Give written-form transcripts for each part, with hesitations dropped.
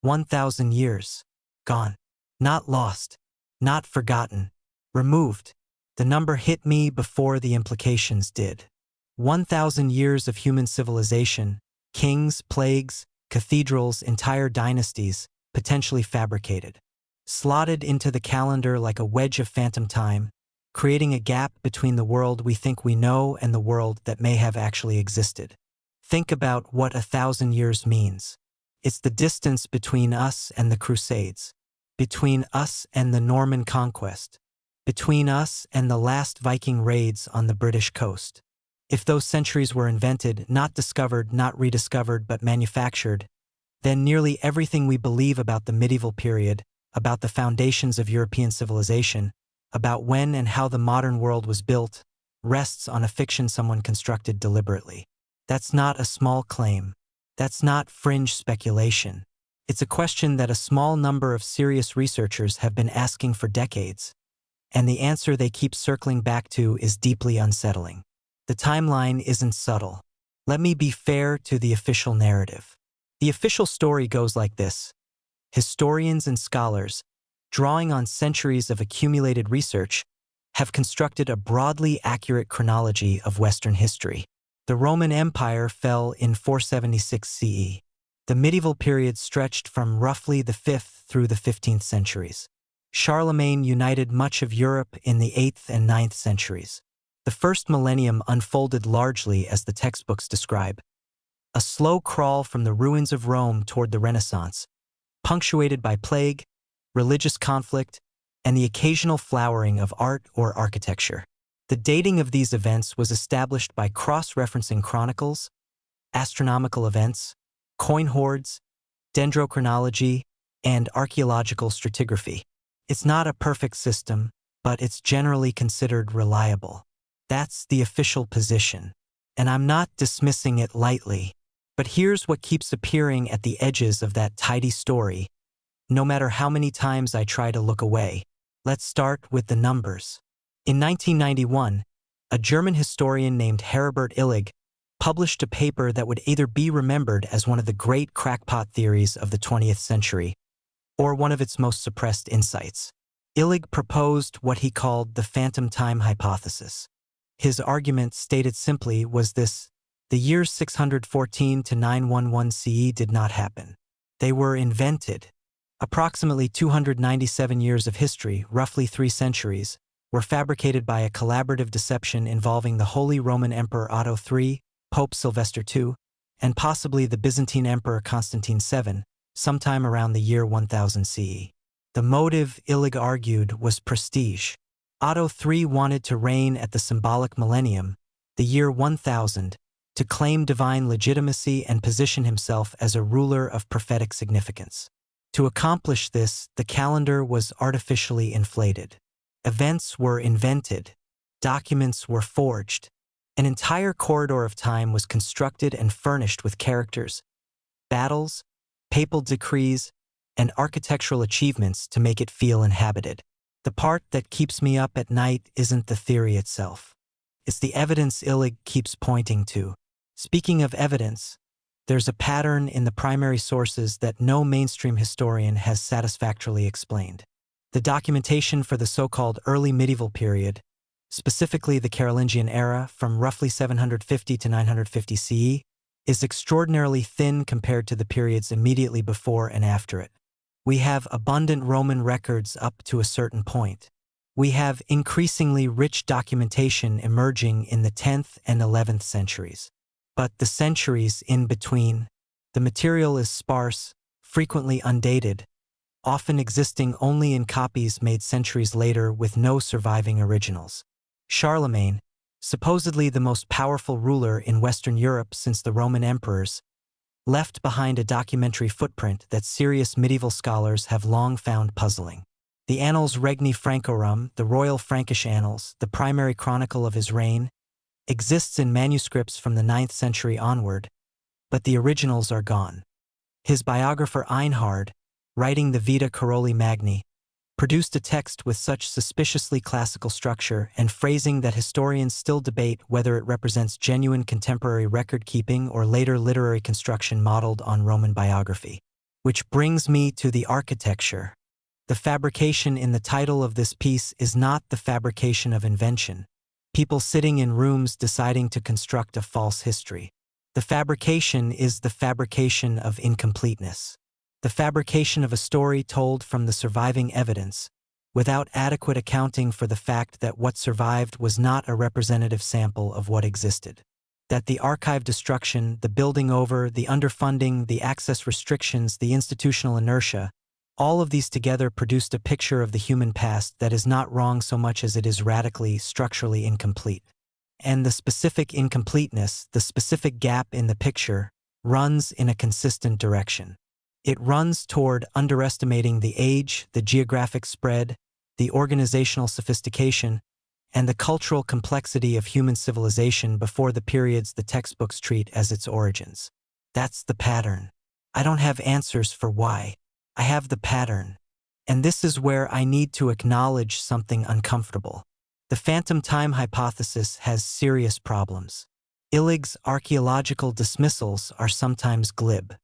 1,000 years. Gone. Not lost. Not forgotten. Removed. The number hit me before the implications did. 1,000 years of human civilization, kings, plagues, cathedrals, entire dynasties, potentially fabricated. Slotted into the calendar like a wedge of phantom time, creating a gap between the world we think we know and the world that may have actually existed. Think about what 1,000 years means. It's the distance between us and the Crusades, between us and the Norman conquest, between us and the last Viking raids on the British coast. If those centuries were invented, not discovered, not rediscovered, but manufactured, then nearly everything we believe about the medieval period, about the foundations of European civilization, about when and how the modern world was built, rests on a fiction someone constructed deliberately. That's not a small claim. That's not fringe speculation. It's a question that a small number of serious researchers have been asking for decades, and the answer they keep circling back to is deeply unsettling. The timeline isn't subtle. Let me be fair to the official narrative. The official story goes like this. Historians and scholars, drawing on centuries of accumulated research, have constructed a broadly accurate chronology of Western history. The Roman Empire fell in 476 CE. The medieval period stretched from roughly the 5th through the 15th centuries. Charlemagne united much of Europe in the 8th and 9th centuries. The first millennium unfolded largely as the textbooks describe. A slow crawl from the ruins of Rome toward the Renaissance, punctuated by plague, religious conflict, and the occasional flowering of art or architecture. The dating of these events was established by cross-referencing chronicles, astronomical events, coin hoards, dendrochronology, and archaeological stratigraphy. It's not a perfect system, but it's generally considered reliable. That's the official position, and I'm not dismissing it lightly. But here's what keeps appearing at the edges of that tidy story, no matter how many times I try to look away. Let's start with the numbers. In 1991, a German historian named Herbert Illig published a paper that would either be remembered as one of the great crackpot theories of the 20th century, or one of its most suppressed insights. Illig proposed what he called the phantom time hypothesis. His argument, stated simply, was this: the years 614 to 911 CE did not happen. They were invented. Approximately 297 years of history, roughly 3 centuries, were fabricated by a collaborative deception involving the Holy Roman Emperor Otto III, Pope Sylvester II, and possibly the Byzantine Emperor Constantine VII, sometime around the year 1000 CE. The motive, Illig argued, was prestige. Otto III wanted to reign at the symbolic millennium, the year 1000, to claim divine legitimacy and position himself as a ruler of prophetic significance. To accomplish this, the calendar was artificially inflated. Events were invented. Documents were forged. An entire corridor of time was constructed and furnished with characters, battles, papal decrees, and architectural achievements to make it feel inhabited. The part that keeps me up at night isn't the theory itself. It's the evidence Illig keeps pointing to. Speaking of evidence, there's a pattern in the primary sources that no mainstream historian has satisfactorily explained. The documentation for the so-called early medieval period, specifically the Carolingian era from roughly 750 to 950 CE, is extraordinarily thin compared to the periods immediately before and after it. We have abundant Roman records up to a certain point. We have increasingly rich documentation emerging in the 10th and 11th centuries. But the centuries in between, the material is sparse, frequently undated, often existing only in copies made centuries later with no surviving originals. Charlemagne, supposedly the most powerful ruler in Western Europe since the Roman emperors, left behind a documentary footprint that serious medieval scholars have long found puzzling. The Annals Regni Francorum, the Royal Frankish Annals, the primary chronicle of his reign, exists in manuscripts from the 9th century onward, but the originals are gone. His biographer Einhard, writing the Vita Caroli Magni, produced a text with such suspiciously classical structure and phrasing that historians still debate whether it represents genuine contemporary record-keeping or later literary construction modeled on Roman biography. Which brings me to the architecture. The fabrication in the title of this piece is not the fabrication of invention, people sitting in rooms deciding to construct a false history. The fabrication is the fabrication of incompleteness. The fabrication of a story told from the surviving evidence, without adequate accounting for the fact that what survived was not a representative sample of what existed. That the archive destruction, the building over, the underfunding, the access restrictions, the institutional inertia, all of these together produced a picture of the human past that is not wrong so much as it is radically, structurally incomplete. And the specific incompleteness, the specific gap in the picture, runs in a consistent direction. It runs toward underestimating the age, the geographic spread, the organizational sophistication, and the cultural complexity of human civilization before the periods the textbooks treat as its origins. That's the pattern. I don't have answers for why. I have the pattern. And this is where I need to acknowledge something uncomfortable. The phantom time hypothesis has serious problems. Illig's archaeological dismissals are sometimes glib.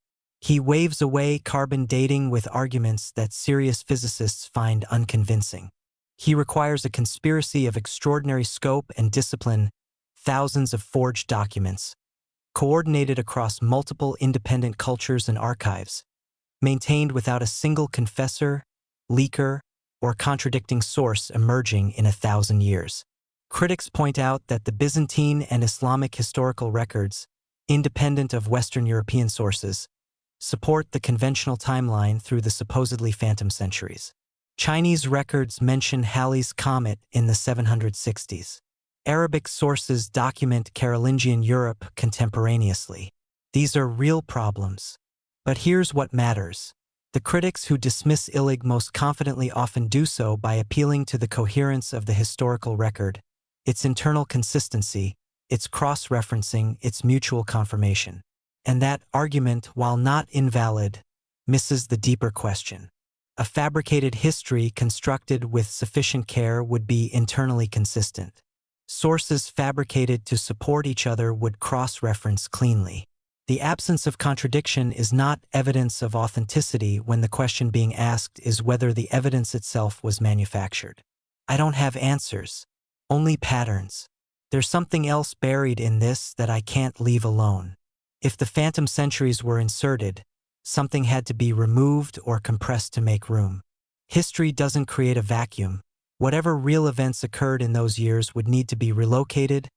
He waves away carbon dating with arguments that serious physicists find unconvincing. He requires a conspiracy of extraordinary scope and discipline, thousands of forged documents, coordinated across multiple independent cultures and archives, maintained without a single confessor, leaker, or contradicting source emerging in 1,000 years. Critics point out that the Byzantine and Islamic historical records, independent of Western European sources, support the conventional timeline through the supposedly phantom centuries. Chinese records mention Halley's Comet in the 760s. Arabic sources document Carolingian Europe contemporaneously. These are real problems. But here's what matters. The critics who dismiss Illig most confidently often do so by appealing to the coherence of the historical record, its internal consistency, its cross-referencing, its mutual confirmation. And that argument, while not invalid, misses the deeper question. A fabricated history constructed with sufficient care would be internally consistent. Sources fabricated to support each other would cross-reference cleanly. The absence of contradiction is not evidence of authenticity when the question being asked is whether the evidence itself was manufactured. I don't have answers, only patterns. There's something else buried in this that I can't leave alone. If the phantom centuries were inserted, something had to be removed or compressed to make room. History doesn't create a vacuum. Whatever real events occurred in those years would need to be relocated,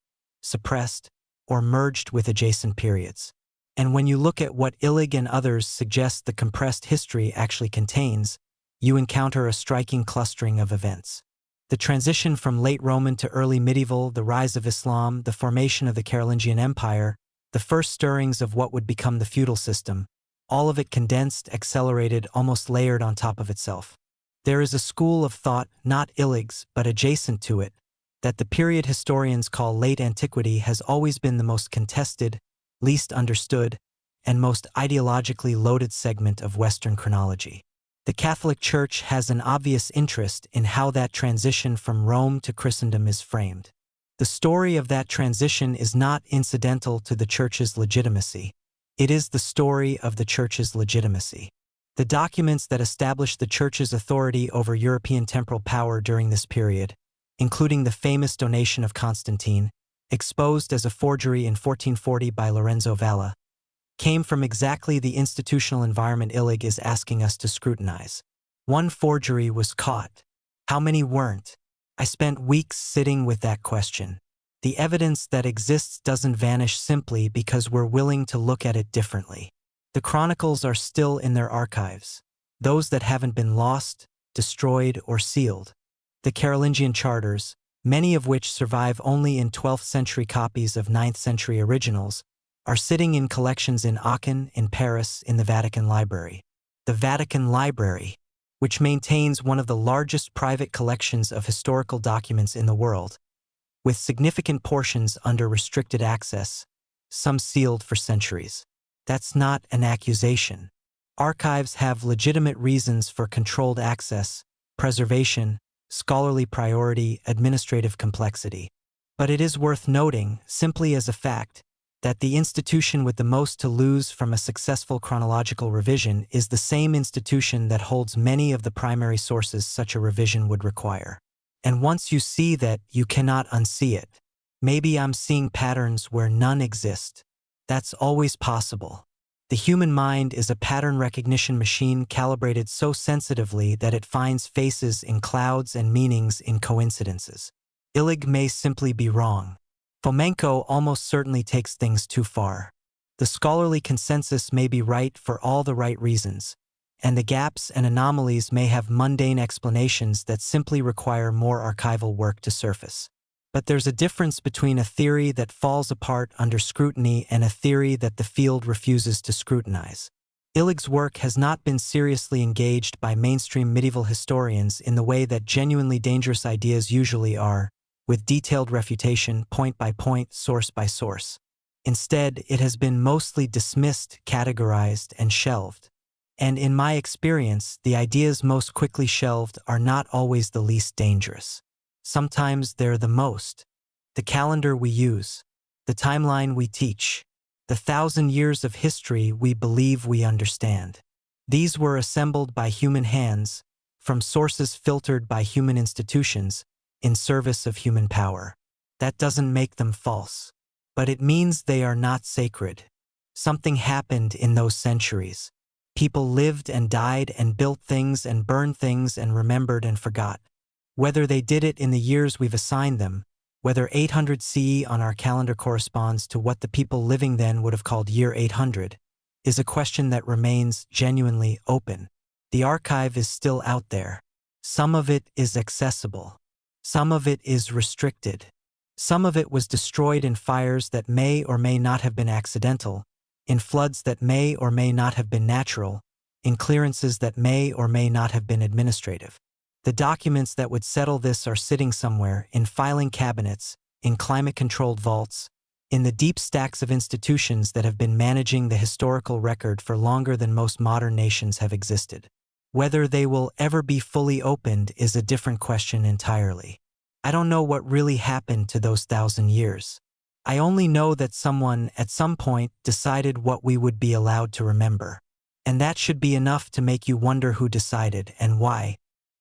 suppressed, or merged with adjacent periods. And when you look at what Illig and others suggest the compressed history actually contains, you encounter a striking clustering of events. The transition from late Roman to early medieval, the rise of Islam, the formation of the Carolingian Empire, the first stirrings of what would become the feudal system, all of it condensed, accelerated, almost layered on top of itself. There is a school of thought, not Illig's, but adjacent to it, that the period historians call late antiquity has always been the most contested, least understood, and most ideologically loaded segment of Western chronology. The Catholic Church has an obvious interest in how that transition from Rome to Christendom is framed. The story of that transition is not incidental to the Church's legitimacy. It is the story of the Church's legitimacy. The documents that establish the Church's authority over European temporal power during this period, including the famous donation of Constantine, exposed as a forgery in 1440 by Lorenzo Valla, came from exactly the institutional environment Illig is asking us to scrutinize. One forgery was caught. How many weren't? I spent weeks sitting with that question. The evidence that exists doesn't vanish simply because we're willing to look at it differently. The chronicles are still in their archives, those that haven't been lost, destroyed, or sealed. The Carolingian charters, many of which survive only in 12th century copies of 9th century originals, are sitting in collections in Aachen, in Paris, in the Vatican Library. The Vatican Library, which maintains one of the largest private collections of historical documents in the world, with significant portions under restricted access, some sealed for centuries. That's not an accusation. Archives have legitimate reasons for controlled access, preservation, scholarly priority, administrative complexity. But it is worth noting, simply as a fact, that the institution with the most to lose from a successful chronological revision is the same institution that holds many of the primary sources such a revision would require. And once you see that, you cannot unsee it. Maybe I'm seeing patterns where none exist. That's always possible. The human mind is a pattern recognition machine calibrated so sensitively that it finds faces in clouds and meanings in coincidences. Illig may simply be wrong. Fomenko almost certainly takes things too far. The scholarly consensus may be right for all the right reasons, and the gaps and anomalies may have mundane explanations that simply require more archival work to surface. But there's a difference between a theory that falls apart under scrutiny and a theory that the field refuses to scrutinize. Illig's work has not been seriously engaged by mainstream medieval historians in the way that genuinely dangerous ideas usually are, with detailed refutation, point by point, source by source. Instead, it has been mostly dismissed, categorized, and shelved. And in my experience, the ideas most quickly shelved are not always the least dangerous. Sometimes they're the most. The calendar we use, the timeline we teach, the 1,000 years of history we believe we understand. These were assembled by human hands, from sources filtered by human institutions, in service of human power. That doesn't make them false, but it means they are not sacred. Something happened in those centuries. People lived and died and built things and burned things and remembered and forgot. Whether they did it in the years we've assigned them, whether 800 CE on our calendar corresponds to what the people living then would have called year 800, is a question that remains genuinely open. The archive is still out there. Some of it is accessible. Some of it is restricted. Some of it was destroyed in fires that may or may not have been accidental, in floods that may or may not have been natural, in clearances that may or may not have been administrative. The documents that would settle this are sitting somewhere, in filing cabinets, in climate-controlled vaults, in the deep stacks of institutions that have been managing the historical record for longer than most modern nations have existed. Whether they will ever be fully opened is a different question entirely. I don't know what really happened to those 1,000 years. I only know that someone, at some point, decided what we would be allowed to remember. And that should be enough to make you wonder who decided and why.